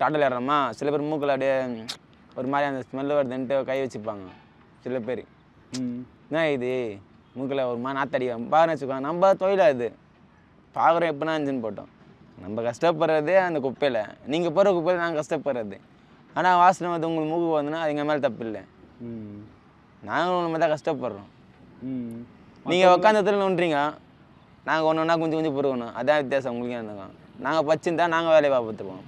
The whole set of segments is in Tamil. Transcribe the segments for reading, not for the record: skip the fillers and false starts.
டாட்டில் ஏறுறோமா சில பேர் மூக்கில் அப்படியே ஒரு மாதிரி அந்த ஸ்மெல்லு வருதுன்ட்டு கை வச்சுப்பாங்க சில பேர். என்ன இது மூக்கில் ஒரு மாதிரி நாத்தடிக்கும் பாருன்னு வச்சுக்கோங்க. நம்ம தொழிலாக இது பார்க்குறோம் எப்படின்னா இருந்துன்னு போட்டோம். நம்ம கஷ்டப்படுறதே அந்த குப்பையில், நீங்கள் போகிற குப்பையில் நாங்கள் கஷ்டப்படுறது. ஆனால் வாசனை வந்து உங்களுக்கு மூக்கு வந்துன்னா அது எங்கள் மேலே தப்பு இல்லை. நாங்களும் நம்ம தான் கஷ்டப்படுறோம். நீங்கள் உட்காந்தத்தில் நோண்டுறீங்க, நாங்கள் ஒன்று ஒன்றா கொஞ்சம் கொஞ்சம் பொறுக்கணும். அதான் வித்தியாசம் உங்களுக்கு இருந்தோம். நாங்கள் படிச்சிருந்தா நாங்கள் வேலையை பார்த்துருவோம்.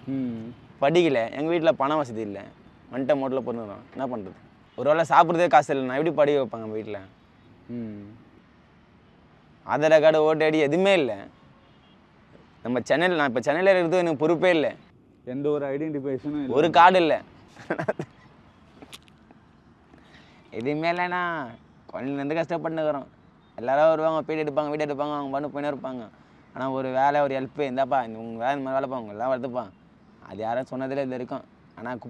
படிக்கலை, எங்கள் வீட்டில் பண வசதி இல்லை, வந்துட்ட மோட்டில் பொண்ணுறோம். என்ன பண்ணுறது? ஒரு வேளை சாப்பிட்றதே காசு இல்லைண்ணா எப்படி படிக்க வைப்பாங்க வீட்டில்? ஆதார் கார்டு ஓட்டு ஐடி எதுவுமே இல்லை. நம்ம சென்னையில் நான் இப்போ சென்னையில் இருக்கிறது எனக்கு பொறுப்பே இல்லை. எந்த ஒரு ஐடென்டிஃபிகேஷனும் ஒரு கார்டு இல்லை, எதுவுமே இல்லைண்ணா. குழந்தைலேருந்து கஷ்டப்பட்டுக்கிறோம். எல்லோரும் வருவாங்க, வீடு எடுப்பாங்க, அவங்க பண்ணு போயினே இருப்பாங்க. ஆனால் ஒரு வேலை ஒரு ஹெல்ப்பு இருந்தாப்பா உங்கள் வேலை இந்த மாதிரி வேலை பாங்க எல்லாம் வருதுப்பா, அது யாரும் சொன்னதில் இது இருக்கும். ஆனால்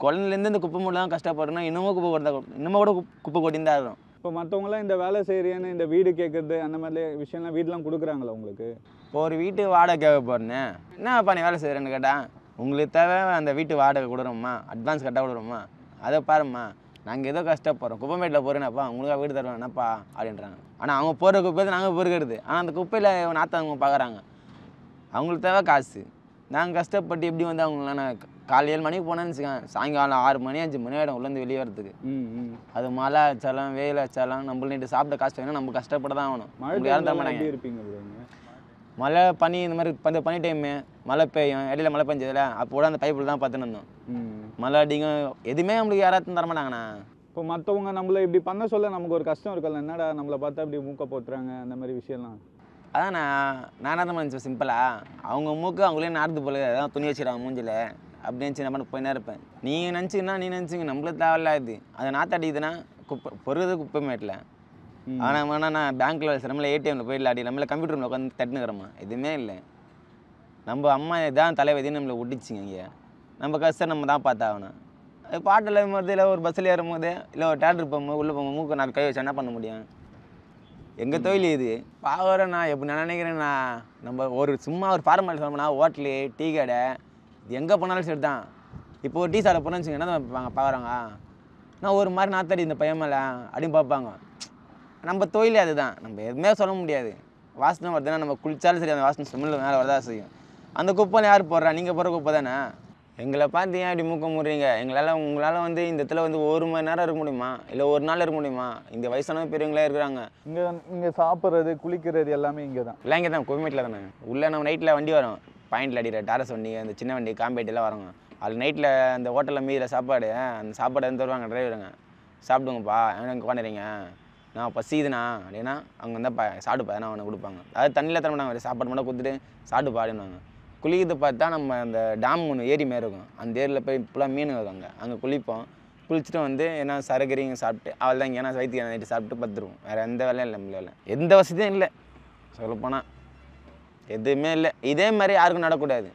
குழந்தைலேருந்து இந்த குப்பை மூலம் தான் கஷ்டப்படுறோன்னா இன்னமும் கூட குப்பை கொட்டின்னு தான் இருக்கும். இப்போ மற்றவங்களாம் இந்த வேலை செய்கிறேன்னு இந்த வீடு கேட்குறது அந்த மாதிரி விஷயம்லாம் வீடெலாம் கொடுக்குறாங்களா உங்களுக்கு? இப்போ ஒரு வீட்டு வாடகை கேட்க போகிறேன்னு என்னப்பா நீ வேலை செய்கிறேன்னு கேட்டால், உங்களுக்கு தேவை அந்த வீட்டு வாடகை கொடுக்குறோம்மா, அட்வான்ஸ் கட்டாக கொடுக்குறோம்மா, அதை பாரும்மா நாங்கள் ஏதோ கஷ்டப்படுறோம், குப்பைமேட்டில் போகிறேன்னாப்பா உங்களுக்காக வீடு தருவேன்ப்பா அப்படின்றாங்க. ஆனால் அவங்க போகிற குப்பை நாங்கள் பொறுக்கிறது. ஆனால் அந்த குப்பையில் நாற்று அவங்க பார்க்குறாங்க. அவங்களுக்கு தேவை காசு. நாங்கள் கஷ்டப்பட்டு எப்படி வந்து அவங்களாம் காலை 7 மணிக்கு போனேன்னு வச்சுக்கோங்க, சாயங்காலம் 6 மணி 5 மணி ஆகிடும் உள்ளேருந்து வெளியே வரதுக்கு. அது மழை அச்சாலும் வெயில் அச்சாலும் நம்மள நீட்டு சாப்பிட்ட காசு வேணும், நம்ம கஷ்டப்பட தான் ஆகணும். யாரும் தர மாட்டாங்க. மழை பனி இந்த மாதிரி பனி டைமு மழை பெய்யும், இடையில மழை பெஞ்சதில்ல அப்போ கூட அந்த பைப்பில் தான் பார்த்துன்னு இருந்தோம். மழை அடிக்கும், எதுவுமே நம்மளுக்கு யாராச்சும் தரமாட்டாங்கண்ணா. இப்போ மற்றவங்க நம்மளை இப்படி பண்ண சொல்ல நமக்கு ஒரு கஷ்டம் இருக்குல்ல, என்னடா நம்மளை பார்த்தா இப்படி மூக்க போட்டுறாங்க அந்த மாதிரி விஷயம்லாம். அதான் நான் என்ன நினச்சேன் சிம்பிளாக, அவங்க மூக்கு அவங்களே நாடுது போல அதான் துணி வச்சுக்கிறாங்க மூஞ்சில் அப்படி நினச்சி நம்ம போயினே இருப்பேன். நீங்கள் நினச்சிங்கன்னா நீ நினச்சிங்க, நம்மளுக்கு தேவையில்ல இது. அதை நாற்று அடிக்குதுன்னா பொறுது குப்பை மேட்டில். ஆனால் வேணா நான் பேங்க்கில் வேலை நம்மள ஏடிஎம்மில் போயிடல அடி நம்மள கம்ப்யூட்டர் ரூமில் உட்காந்து தட்டுனுக்கிறோமா, எதுவுமே இல்லை. நம்ம அம்மா இதான் தலைவதின்னு நம்மளை ஒட்டிச்சிங்க. இங்கே நம்ம கஷ்டம் நம்ம தான் பார்த்தாகணும். அது பாட்டில் போது இல்லை ஒரு பஸ்ஸில் ஏறும்போது இல்லை ஒரு தேட்டருக்கு போகும்போது உள்ளே போகும்போது மூக்கு நாலு கை வச்சு என்ன பண்ண முடியும்? எங்கள் தொழில் இது பார்க்குறேன். நான் எப்படி நான் நினைக்கிறேன்னா, நம்ம ஒரு சும்மா ஒரு ஃபார்மாலிட்டி சொல்லணும்னா ஹோட்டலு டீ கடை இது எங்கே போனாலும் சரி தான். இப்போ ஒரு டீ சாலை போனோன்னு வச்சுங்க என்ன தான் பார்க்குறாங்க, நான் ஒரு மாதிரி நாத்தடி இந்த பையன் மேலே அப்படின்னு பார்ப்பாங்க. நம்ம தொழிலே அதுதான், நம்ம எதுவுமே சொல்ல முடியாது. வாசனை வருதுன்னா நம்ம குளிச்சாலும் சரி அந்த வாசனை ஸ்மெல் மேலே வரதா செய்யும். அந்த குப்பை யார் போடுறா? நீங்கள் போடுற குப்பை தானே. எங்களை பார்த்து ஏன் இப்படி மூக்க முடுறீங்க? உங்களால் வந்து இந்த இடத்துல வந்து 1 மணி நேரம் இருக்க முடியுமா, இல்லை ஒரு நாள் இருக்க முடியுமா? இந்த வயசான பெரியவங்களே இருக்கிறாங்க. இங்கே சாப்பிட்றது குளிக்கிறது எல்லாமே இங்கே தான் இல்லை, இங்கே தான் கோயம்பேட்டில் தானே. உள்ளே நம்ம நைட்டில் வண்டி வரும், பாயிண்டில் அடிக்கிற டாரஸ் வண்டி, அந்த சின்ன வண்டி காம்பேட்டெல்லாம் வரோங்க. அது நைட்டில் அந்த ஹோட்டலில் மீற சாப்பாடு அந்த சாப்பாடு வந்து தருவாங்க டிரைவருங்க. சாப்பிடுங்கப்பா எனக்கு உட்காந்துறீங்க, நான் பசிக்குதுண்ணா அப்படின்னா அவங்க வந்து சாப்பிடுப்பா நான் அவனை கொடுப்பாங்க. அதாவது தண்ணியில் தர மாட்டாங்க, சாப்பாடு மட்டும் கொடுத்துட்டு சாப்பிட்டு பாடினாங்க. குளிக்கிறது பார்த்தா நம்ம அந்த டேம் ஒன்று ஏரி மாரி இருக்கும், அந்த ஏரியில் போய் ஃபுல்லாக மீன் இருக்காங்க, அங்கே குளிப்போம். குளிச்சுட்டு வந்து என்ன சரகரிங்க சாப்பிட்டு அவள் தான் இங்கே ஏன்னா வயிற்றுக்கு நைட்டு சாப்பிட்டு பத்துருவோம். வேறு எந்த வேலையும் இல்லை, நம்மளால எந்த வசதியும் இல்லை சொல்லப்போனால், எதுவுமே இல்லை. இதே மாதிரி யாருக்கும் நடக்கூடாது.